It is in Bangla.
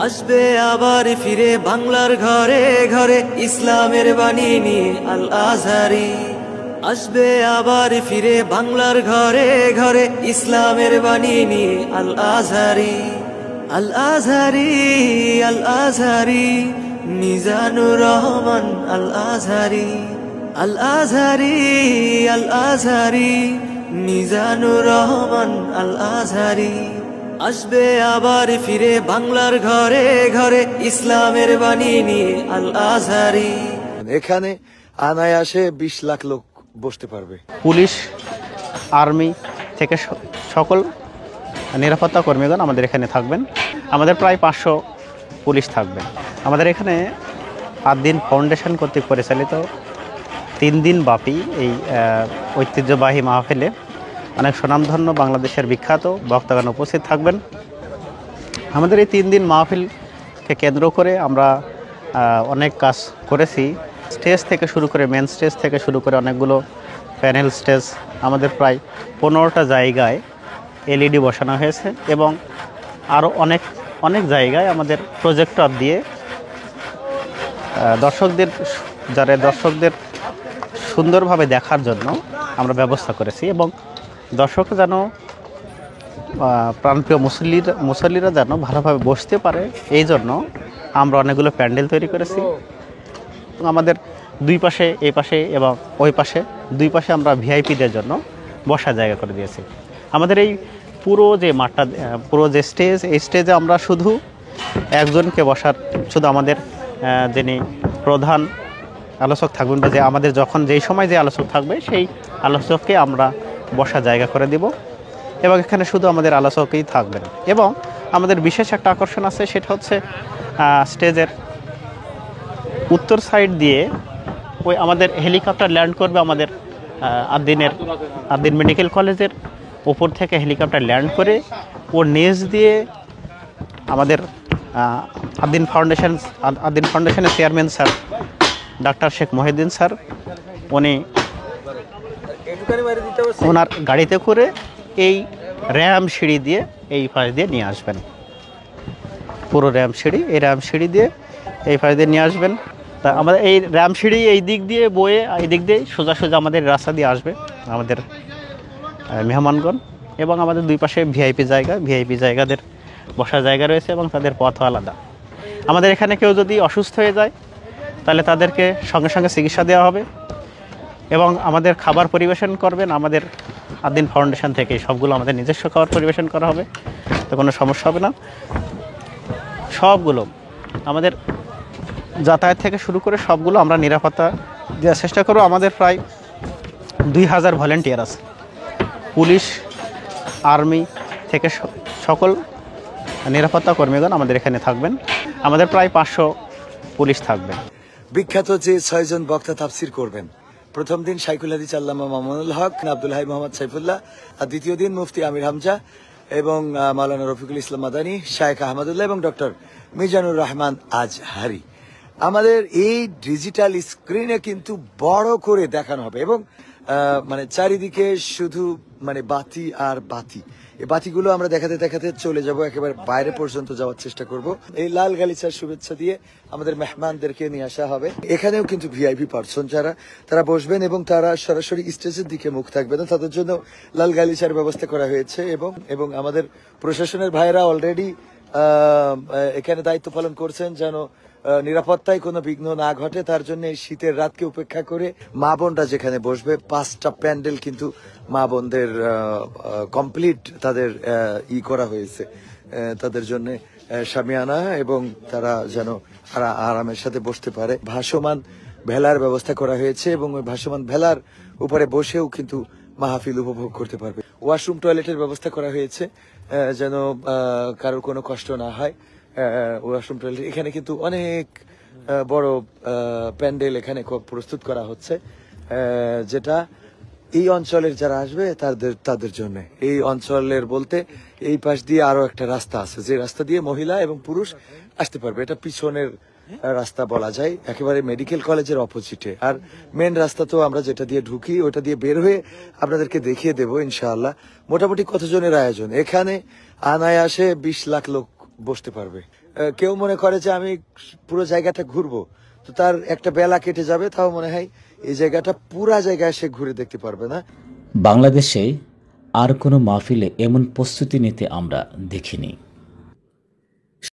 আসবে আবার ফিরে বাংলার ঘরে ঘরে ইসলামের বাণী নিয়ে আল আজহারি। আসবে আবার ফিরে বাংলার ঘরে ঘরে ইসলামের বাণী নিয়ে আল আজহারি। আল আজহারি, আল আজহারি, মিজানুর রহমান আল আজহারি। আল আজহারি, আল আজহারি, মিজানুর রহমান আল আজহারি। আসবে আবার ফিরে বাংলার ঘরে ঘরে ইসলামের বাণী নিয়ে আল আজহারি। এখানে অনায়াসে 20 লাখ লোক বসতে পারবে। পুলিশ, আর্মি থেকে সকল নিরাপত্তা কর্মীগণ আমাদের এখানে থাকবেন। আমাদের প্রায় 500 পুলিশ থাকবেন। আমাদের এখানে আদ-দ্বীন ফাউন্ডেশন কর্তৃক পরিচালিত 3 দিন ব্যাপী এই ঐতিহ্যবাহী মাহফিলে অনেক সুনামধন্য বাংলাদেশের বিখ্যাত বক্তাগণ উপস্থিত থাকবেন। আমাদের এই 3 দিন মাহফিলকে কেন্দ্র করে আমরা অনেক কাজ করেছি। স্টেজ থেকে শুরু করে মেন স্টেজ থেকে শুরু করে অনেকগুলো প্যানেল স্টেজ আমাদের প্রায় 15টা জায়গায় LED বসানো হয়েছে এবং আরও অনেক জায়গায় আমাদের প্রজেক্টর দিয়ে দর্শকদের সুন্দরভাবে দেখার জন্য আমরা ব্যবস্থা করেছি এবং দর্শক যেন প্রাণপ্রিয় মুসল্লিরা যেন ভালোভাবে বসতে পারে এই জন্য আমরা অনেকগুলো প্যান্ডেল তৈরি করেছি। আমাদের দুই পাশে, এই পাশে এবং ওই পাশে, দুই পাশে আমরা ভিআইপিদের জন্য বসার জায়গা করে দিয়েছি। আমাদের এই পুরো যে মাঠটা, পুরো যে স্টেজ, এই স্টেজে আমরা শুধু একজনকে বসার, শুধু আমাদের যিনি প্রধান আলোচক থাকবেন বা যে আমাদের যখন যেই সময় যে আলোচক থাকবে সেই আলোচককে আমরা বসার জায়গা করে দিব এবং এখানে শুধু আমাদের আলোচকই থাকবেন। এবং আমাদের বিশেষ একটা আকর্ষণ আছে, সেটা হচ্ছে স্টেজের উত্তর সাইড দিয়ে ওই আমাদের হেলিকপ্টার ল্যান্ড করবে। আমাদের আদ-দ্বীন মেডিকেল কলেজের ওপর থেকে হেলিকপ্টার ল্যান্ড করে ওর নিচ দিয়ে আমাদের আদ-দ্বীন ফাউন্ডেশনের chairman sir doctor Sheikh Mohiuddin sir, উনি ওনার গাড়িতে করে এই র্যাম সিঁড়ি দিয়ে এই পাশ দিয়ে নিয়ে আসবেন। পুরো র্যাম সিঁড়ি দিয়ে এই পাশ দিয়ে নিয়ে আসবেন। তা আমাদের এই র্যাম সিঁড়ি এই দিক দিয়ে বয়ে এই দিক দিয়ে সোজা আমাদের রাস্তা দিয়ে আসবে আমাদের মেহমানগণ। এবং আমাদের দুই পাশে ভিআইপি জায়গাদের বসার জায়গা রয়েছে এবং তাদের পথও আলাদা। আমাদের এখানে কেউ যদি অসুস্থ হয়ে যায় তাহলে তাদেরকে সঙ্গে সঙ্গে চিকিৎসা দেওয়া হবে এবং আমাদের খাবার পরিবেশন করবেন আমাদের আদ-দ্বীন ফাউন্ডেশন থেকে। সবগুলো আমাদের নিজস্ব খাবার পরিবেশন করা হবে, তো কোনো সমস্যা হবে না। সবগুলো আমাদের যাতায়াত থেকে শুরু করে সবগুলো আমরা নিরাপত্তা দেওয়ার চেষ্টা করব। আমাদের প্রায় 2000 ভলেন্টিয়ার আছে। পুলিশ, আর্মি থেকে সকল নিরাপত্তা কর্মীগণ আমাদের এখানে থাকবেন। আমাদের প্রায় 500 পুলিশ থাকবেন। বিখ্যাত যে 6 জন বক্তা তাফসির করবেন, প্রথম দিন শাইখুল হাদিস আল্লামা মামুনুল হক, আব্দুল হাই মোহাম্মদ সাইফুল্লাহ, আর দ্বিতীয় দিন মুফতি আমির হামজা এবং মাওলানা রফিকুল ইসলাম মাদানী, শায়েখ আহমদুল্লাহ এবং ডক্টর মিজানুর রহমান আজহারি। আমাদের এই ডিজিটাল স্ক্রিনে কিন্তু বড় করে দেখানো হবে এবং মানে চারিদিকে শুধু মানে বাতি আর বাতি। এই বাতিগুলো আমরা দেখাতে চলে যাব, একেবারে বাইরে পর্যন্ত যাওয়ার চেষ্টা করব। এই লাল গালিচার শুভেচ্ছা দিয়ে আমাদের মেহমানদেরকে নিয়ে আসা হবে। এখানেও কিন্তু ভিআইপি পার্সন যারা, তারা বসবেন এবং তারা সরাসরি স্টেজের দিকে মুখ থাকবে না, তাদের জন্য লাল গালিচার ব্যবস্থা করা হয়েছে এবং আমাদের প্রশাসনের ভাইরা অলরেডি এখানে দায়িত্ব পালন করছেন যেন নিরাপত্তায় কোনো বিঘ্ন না ঘটে। তার জন্য এই শীতের রাতকে উপেক্ষা করে মা বোনরা যেখানে বসবে, 5টা প্যান্ডেল কিন্তু মা বোনদের কমপ্লিট তাদের করা হয়েছে তাদের জন্য শামিয়ানা, এবং তারা যেন আরামের সাথে বসতে পারে। ভাসমান ভেলার ব্যবস্থা করা হয়েছে এবং ওই ভাসমান ভেলার উপরে বসেও কিন্তু মাহফিল উপভোগ করতে পারবে। ওয়াশরুম, টয়লেটের ব্যবস্থা করা হয়েছে যেন কারোর কোনো কষ্ট না হয়। ওয়াশরুম, টয়লেট, এখানে কিন্তু অনেক বড় প্যান্ডেল এখানে প্রস্তুত করা হচ্ছে, যেটা এই অঞ্চলের যারা আসবে তাদের জন্য। এই অঞ্চলের বলতে এই পাশ দিয়ে আরো একটা রাস্তা আছে, যে রাস্তা দিয়ে মহিলা এবং পুরুষ আসতে পারবে। এটা পিছনের রাস্তা বলা যায়, একেবারে মেডিকেল কলেজের অপোজিটে। আর মেন রাস্তা তো আমরা যেটা দিয়ে ঢুকি ওটা দিয়ে বের হয়ে আপনাদেরকে দেখিয়ে দেবো ইনশাআল্লাহ। মোটামুটি কতজনের আয়োজন? এখানে অনায়াসে 20 লাখ লোক বসতে পারবে। কেউ মনে করে যে আমি পুরো জায়গাটা ঘুরবো, তো তার একটা বেলা কেটে যাবে, তাও মনে হয় এই জায়গাটা পুরা জায়গায় সে ঘুরে দেখতে পারবে না। বাংলাদেশে আর কোনো মাহফিলে এমন প্রস্তুতি নিতে আমরা দেখিনি।